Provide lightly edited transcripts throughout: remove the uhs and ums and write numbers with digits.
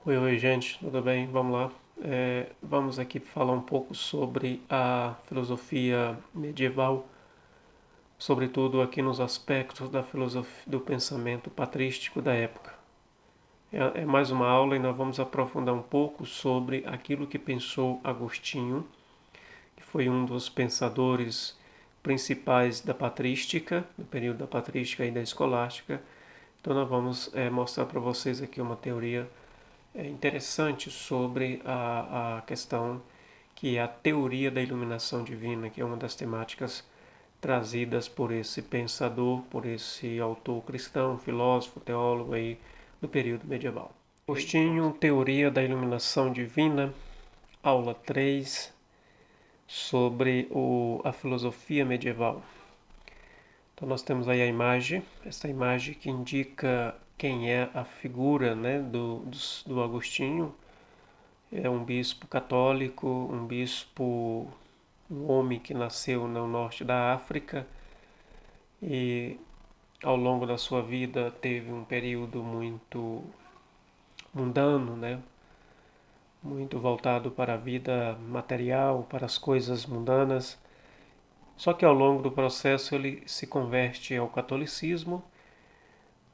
Oi, gente, tudo bem? Vamos lá. Vamos aqui falar um pouco sobre a filosofia medieval, sobretudo aqui nos aspectos da filosofia do pensamento patrístico da época. É mais uma aula e nós vamos aprofundar um pouco sobre aquilo que pensou Agostinho, que foi um dos pensadores principais da patrística, do período da patrística e da escolástica. Então nós vamos mostrar para vocês aqui uma teoria interessante sobre a questão que é a teoria da iluminação divina, que é uma das temáticas trazidas por esse pensador, por esse autor cristão, filósofo, teólogo aí do período medieval. Agostinho, Teoria da Iluminação Divina, aula 3 sobre a filosofia medieval. Então nós temos aí a imagem, essa imagem que indica quem é a figura, né, do Agostinho. É um bispo católico, um bispo, um homem que nasceu no norte da África e ao longo da sua vida teve um período muito mundano, né? Muito voltado para a vida material, para as coisas mundanas. Só que ao longo do processo ele se converte ao catolicismo,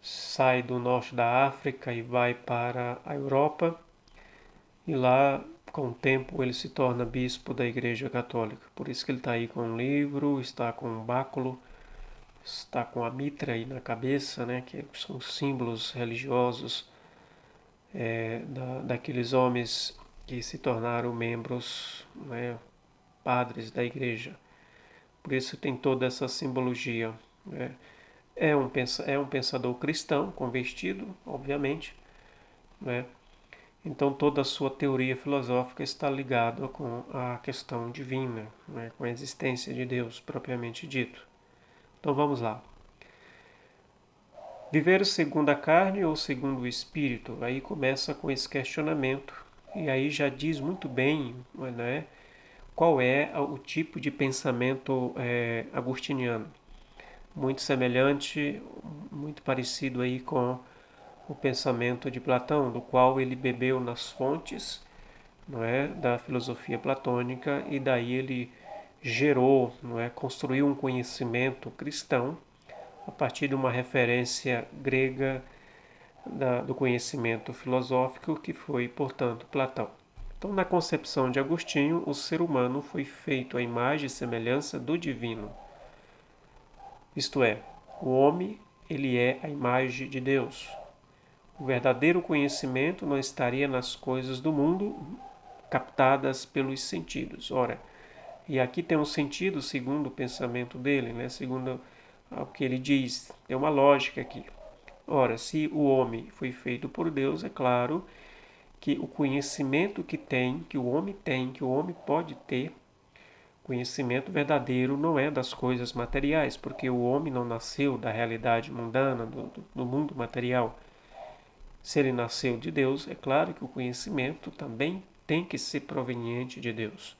sai do norte da África e vai para a Europa. E lá, com o tempo, ele se torna bispo da Igreja Católica. Por isso que ele está aí com um livro, está com um báculo, está com a mitra aí na cabeça, né, que são símbolos religiosos daqueles homens que se tornaram membros, né, padres da Igreja. Por isso tem toda essa simbologia. Né. É um pensador cristão, convertido, obviamente, né? Então toda a sua teoria filosófica está ligada com a questão divina, né, com a existência de Deus propriamente dito. Então vamos lá. Viver segundo a carne ou segundo o espírito? Aí começa com esse questionamento e aí já diz muito bem, né, qual é o tipo de pensamento agostiniano. Muito semelhante, muito parecido aí com o pensamento de Platão, do qual ele bebeu nas fontes, não é, da filosofia platônica e daí ele gerou, não é, construiu um conhecimento cristão a partir de uma referência grega do conhecimento filosófico que foi, portanto, Platão. Então, na concepção de Agostinho, o ser humano foi feito à imagem e semelhança do divino. Isto é, o homem, ele é a imagem de Deus. O verdadeiro conhecimento não estaria nas coisas do mundo captadas pelos sentidos. Ora, e aqui tem um sentido segundo o pensamento dele, né? Segundo o que ele diz, tem uma lógica aqui. Ora, se o homem foi feito por Deus, é claro que o conhecimento que o homem tem, que o homem pode ter, conhecimento verdadeiro não é das coisas materiais, porque o homem não nasceu da realidade mundana, do mundo material. Se ele nasceu de Deus, é claro que o conhecimento também tem que ser proveniente de Deus.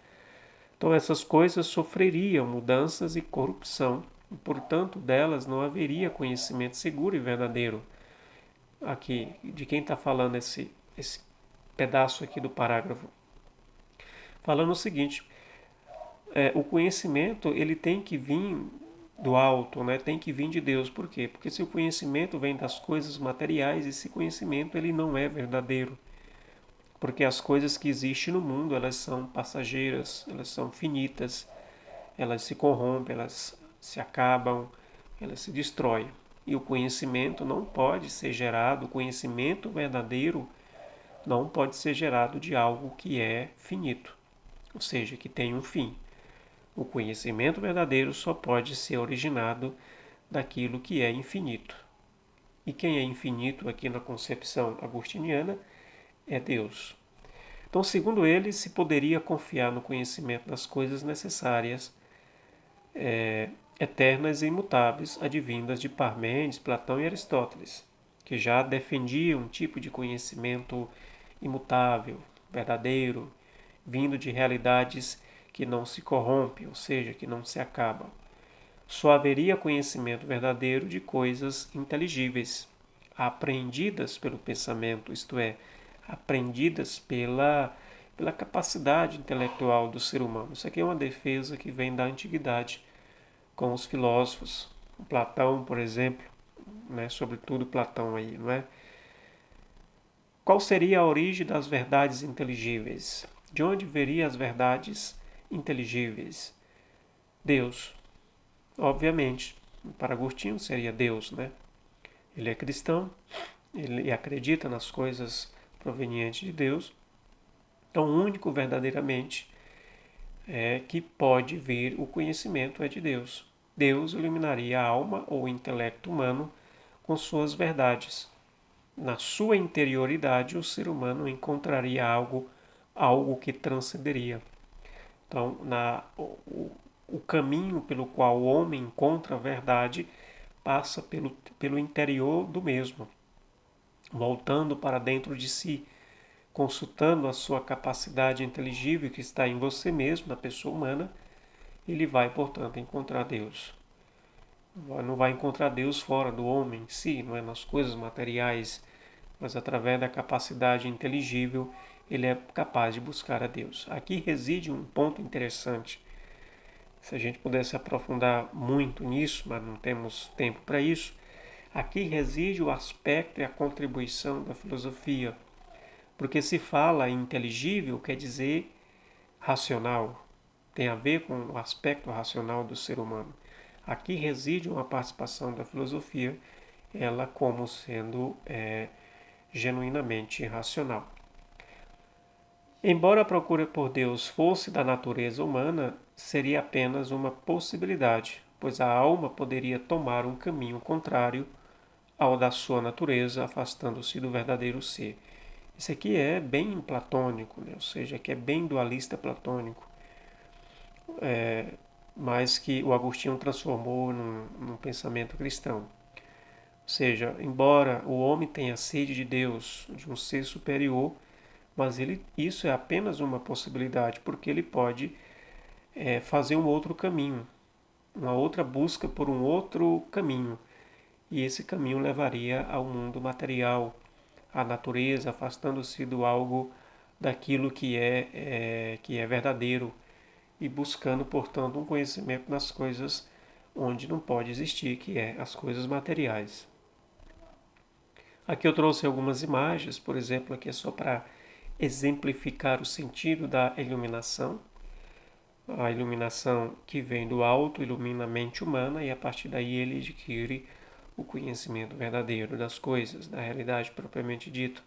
Então essas coisas sofreriam mudanças e corrupção, e portanto delas não haveria conhecimento seguro e verdadeiro. Aqui, de quem está falando esse pedaço aqui do parágrafo? Falando o seguinte, o conhecimento ele tem que vir do alto, né? Tem que vir de Deus. Por quê? Porque se o conhecimento vem das coisas materiais, esse conhecimento ele não é verdadeiro. Porque as coisas que existem no mundo, elas são passageiras, elas são finitas, elas se corrompem, elas se acabam, elas se destroem. E o conhecimento não pode ser gerado, o conhecimento verdadeiro não pode ser gerado de algo que é finito, ou seja, que tem um fim. O conhecimento verdadeiro só pode ser originado daquilo que é infinito. E quem é infinito aqui na concepção agostiniana é Deus. Então, segundo ele, se poderia confiar no conhecimento das coisas necessárias, eternas e imutáveis, advindas de Parmênides, Platão e Aristóteles, que já defendiam um tipo de conhecimento imutável, verdadeiro, vindo de realidades que não se corrompem, ou seja, que não se acabam. Só haveria conhecimento verdadeiro de coisas inteligíveis, apreendidas pelo pensamento, isto é, aprendidas pela capacidade intelectual do ser humano. Isso aqui é uma defesa que vem da antiguidade com os filósofos. O Platão, por exemplo, né, sobretudo Platão aí, não é? Qual seria a origem das verdades inteligíveis? De onde viria as verdades inteligíveis? Deus, obviamente. Para Agostinho seria Deus, né? Ele é cristão, ele acredita nas coisas provenientes de Deus. Então, o único verdadeiramente que pode vir o conhecimento é de Deus. Deus iluminaria a alma ou o intelecto humano com suas verdades. Na sua interioridade, o ser humano encontraria algo que transcenderia. Então, o caminho pelo qual o homem encontra a verdade passa pelo interior do mesmo, voltando para dentro de si, consultando a sua capacidade inteligível que está em você mesmo, na pessoa humana, ele vai, portanto, encontrar Deus. Não vai encontrar Deus fora do homem em si, não é nas coisas materiais, mas através da capacidade inteligível, ele é capaz de buscar a Deus. Aqui reside um ponto interessante. Se a gente pudesse aprofundar muito nisso, mas não temos tempo para isso, aqui reside o aspecto e a contribuição da filosofia. Porque se fala em inteligível, quer dizer racional, tem a ver com o aspecto racional do ser humano. Aqui reside uma participação da filosofia, ela como sendo genuinamente racional. Embora a procura por Deus fosse da natureza humana, seria apenas uma possibilidade, pois a alma poderia tomar um caminho contrário ao da sua natureza, afastando-se do verdadeiro ser. Isso aqui é bem platônico, né? Ou seja, que é bem dualista platônico, mas que o Agostinho transformou num pensamento cristão. Ou seja, embora o homem tenha sede de Deus, de um ser superior, mas isso é apenas uma possibilidade, porque ele pode fazer um outro caminho, uma outra busca por um outro caminho. E esse caminho levaria ao mundo material, à natureza, afastando-se do algo daquilo que é verdadeiro e buscando, portanto, um conhecimento nas coisas onde não pode existir, que é as coisas materiais. Aqui eu trouxe algumas imagens, por exemplo, aqui é só para exemplificar o sentido da iluminação. A iluminação que vem do alto ilumina a mente humana e a partir daí ele adquire o conhecimento verdadeiro das coisas, da realidade propriamente dita,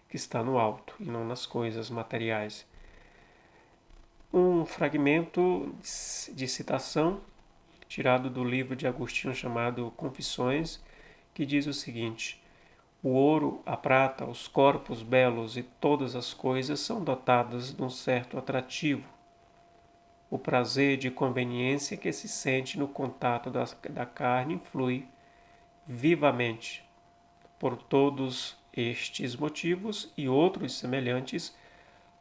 que está no alto e não nas coisas materiais. Um fragmento de citação tirado do livro de Agostinho chamado Confissões, que diz o seguinte: o ouro, a prata, os corpos belos e todas as coisas são dotadas de um certo atrativo. O prazer de conveniência que se sente no contato da carne flui vivamente. Por todos estes motivos e outros semelhantes,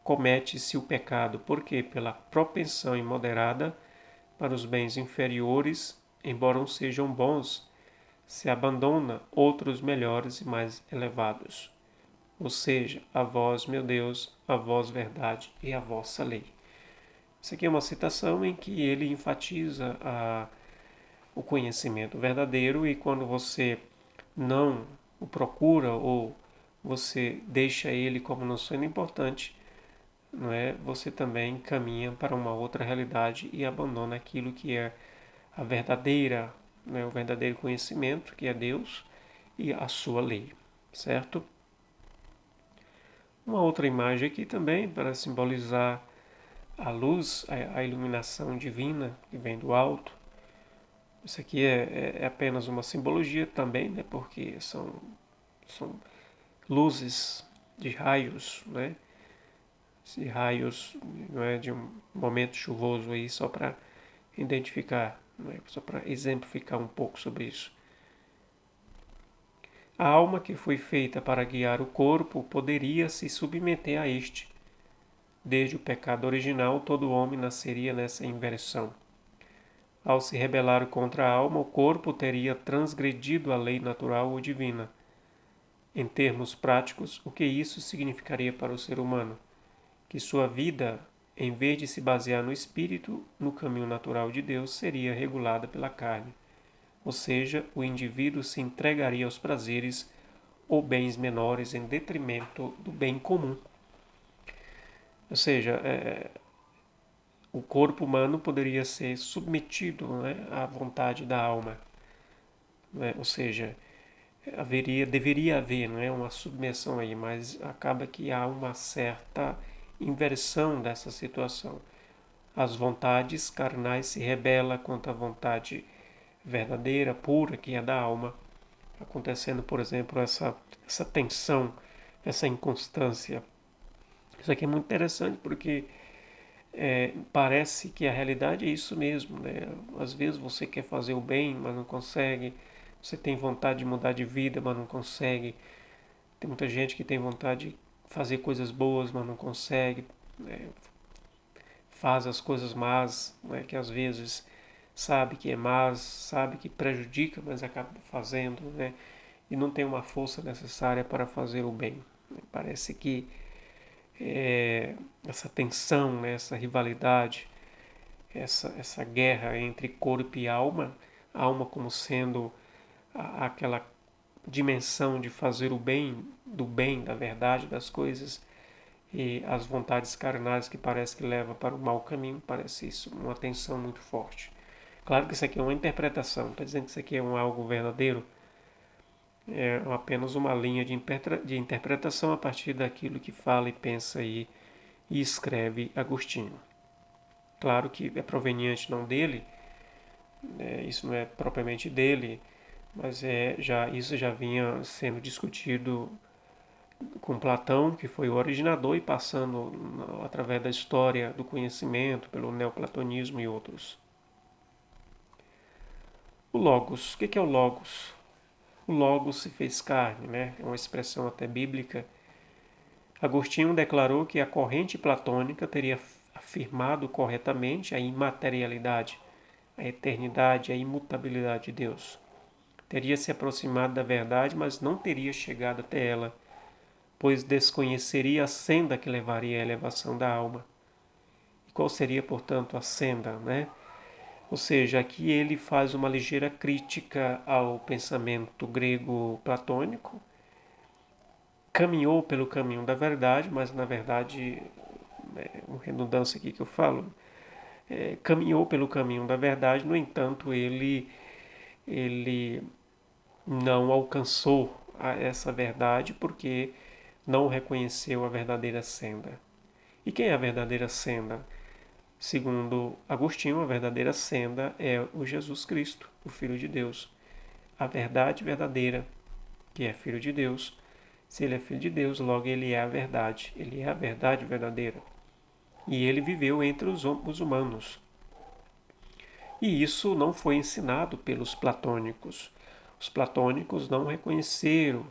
comete-se o pecado, porque pela propensão imoderada para os bens inferiores, embora não sejam bons, se abandona outros melhores e mais elevados. Ou seja, a vós, meu Deus, a vós verdade e a vossa lei. Isso aqui é uma citação em que ele enfatiza o conhecimento verdadeiro e quando você não o procura ou você deixa ele como não sendo importante, não é? Você também caminha para uma outra realidade e abandona aquilo que é a verdadeira, né, o verdadeiro conhecimento, que é Deus e a sua lei, certo? Uma outra imagem aqui também para simbolizar a luz, a iluminação divina que vem do alto. Isso aqui é apenas uma simbologia também, né, porque são luzes de raios, né? De raios, não é, de um momento chuvoso aí, só para identificar, não é? Só para exemplificar um pouco sobre isso. A alma que foi feita para guiar o corpo poderia se submeter a este. Desde o pecado original, todo homem nasceria nessa inversão. Ao se rebelar contra a alma, o corpo teria transgredido a lei natural ou divina. Em termos práticos, o que isso significaria para o ser humano? Que sua vida, em vez de se basear no espírito, no caminho natural de Deus, seria regulada pela carne. Ou seja, o indivíduo se entregaria aos prazeres ou bens menores em detrimento do bem comum. Ou seja, o corpo humano poderia ser submetido, né, à vontade da alma, né? Ou seja, deveria haver, não é, uma submissão aí, mas acaba que há uma certa inversão dessa situação. As vontades carnais se rebelam contra a vontade verdadeira, pura, que é da alma, acontecendo, por exemplo, essa tensão, essa inconstância. Isso aqui é muito interessante porque parece que a realidade é isso mesmo, né? Às vezes você quer fazer o bem, mas não consegue. Você tem vontade de mudar de vida, mas não consegue. Tem muita gente que tem vontade de fazer coisas boas, mas não consegue. Né? Faz as coisas más, né? Que às vezes sabe que é más, sabe que prejudica, mas acaba fazendo, né? E não tem uma força necessária para fazer o bem. Parece que essa tensão, né? Essa rivalidade, essa guerra entre corpo e alma, alma como sendo aquela dimensão de fazer o bem, do bem, da verdade das coisas, e as vontades carnais que parece que leva para o mau caminho, parece isso, uma tensão muito forte. Claro que isso aqui é uma interpretação, não está dizendo que isso aqui é algo verdadeiro, é apenas uma linha de interpretação a partir daquilo que fala e pensa e escreve Agostinho. Claro que é proveniente não dele, isso não é propriamente dele, mas isso já vinha sendo discutido com Platão, que foi o originador, e passando através da história do conhecimento, pelo neoplatonismo e outros. O Logos. O que é o Logos? O Logos se fez carne, né? É uma expressão até bíblica. Agostinho declarou que a corrente platônica teria afirmado corretamente a imaterialidade, a eternidade, a imutabilidade de Deus. Teria se aproximado da verdade, mas não teria chegado até ela, pois desconheceria a senda que levaria à elevação da alma. E qual seria, portanto, a senda, né? Ou seja, aqui ele faz uma ligeira crítica ao pensamento grego platônico, caminhou pelo caminho da verdade, mas na verdade, uma redundância aqui que eu falo, caminhou pelo caminho da verdade, no entanto, ele não alcançou essa verdade porque não reconheceu a verdadeira senda. E quem é a verdadeira senda? Segundo Agostinho, a verdadeira senda é o Jesus Cristo, o Filho de Deus. A verdade verdadeira, que é Filho de Deus. Se ele é Filho de Deus, logo ele é a verdade. Ele é a verdade verdadeira. E ele viveu entre os humanos. E isso não foi ensinado pelos platônicos. Os platônicos não reconheceram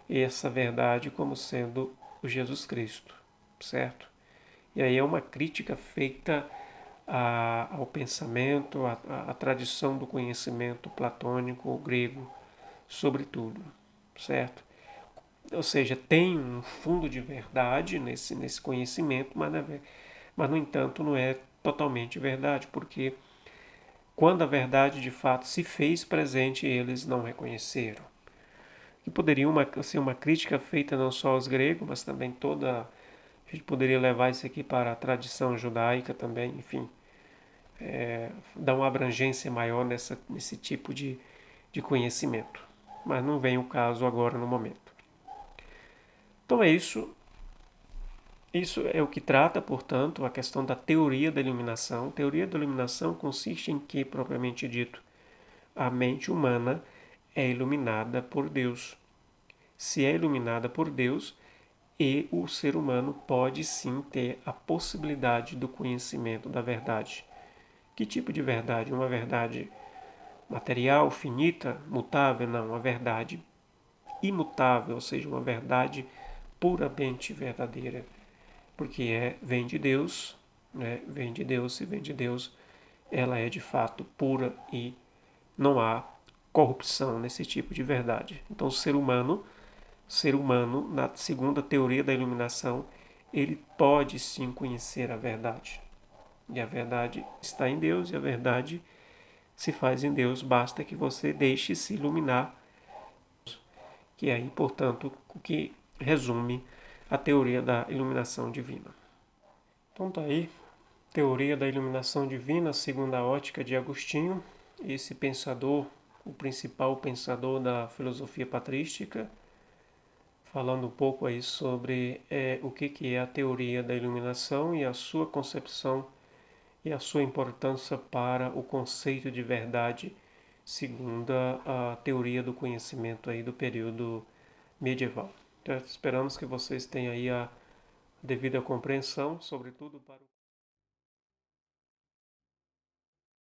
essa verdade como sendo o Jesus Cristo, certo? E aí é uma crítica feita ao pensamento, à tradição do conhecimento platônico grego, sobretudo, certo? Ou seja, tem um fundo de verdade nesse conhecimento, mas no entanto não é totalmente verdade, porque quando a verdade de fato se fez presente, eles não reconheceram. Que poderia ser uma crítica feita não só aos gregos, mas também toda. A gente poderia levar isso aqui para a tradição judaica também, enfim, dar uma abrangência maior nesse tipo de conhecimento. Mas não vem o caso agora no momento. Então é isso. Isso é o que trata, portanto, a questão da teoria da iluminação. A teoria da iluminação consiste em que, propriamente dito, a mente humana é iluminada por Deus. Se é iluminada por Deus, e o ser humano pode sim ter a possibilidade do conhecimento da verdade. Que tipo de verdade? Uma verdade material, finita, mutável? Não, uma verdade imutável, ou seja, uma verdade puramente verdadeira, porque vem de Deus, né? Vem de Deus, se vem de Deus, ela é de fato pura e não há corrupção nesse tipo de verdade. Então, o ser humano, ser humano, na segunda teoria da iluminação, ele pode sim conhecer a verdade. E a verdade está em Deus, e a verdade se faz em Deus, basta que você deixe se iluminar, que é aí, portanto, o que resume a teoria da iluminação divina. Então tá aí, teoria da iluminação divina, segundo a ótica de Agostinho, esse pensador, o principal pensador da filosofia patrística, falando um pouco aí sobre o que é a teoria da iluminação e a sua concepção e a sua importância para o conceito de verdade, segundo a teoria do conhecimento aí do período medieval. Então, esperamos que vocês tenham aí a devida compreensão, sobretudo para o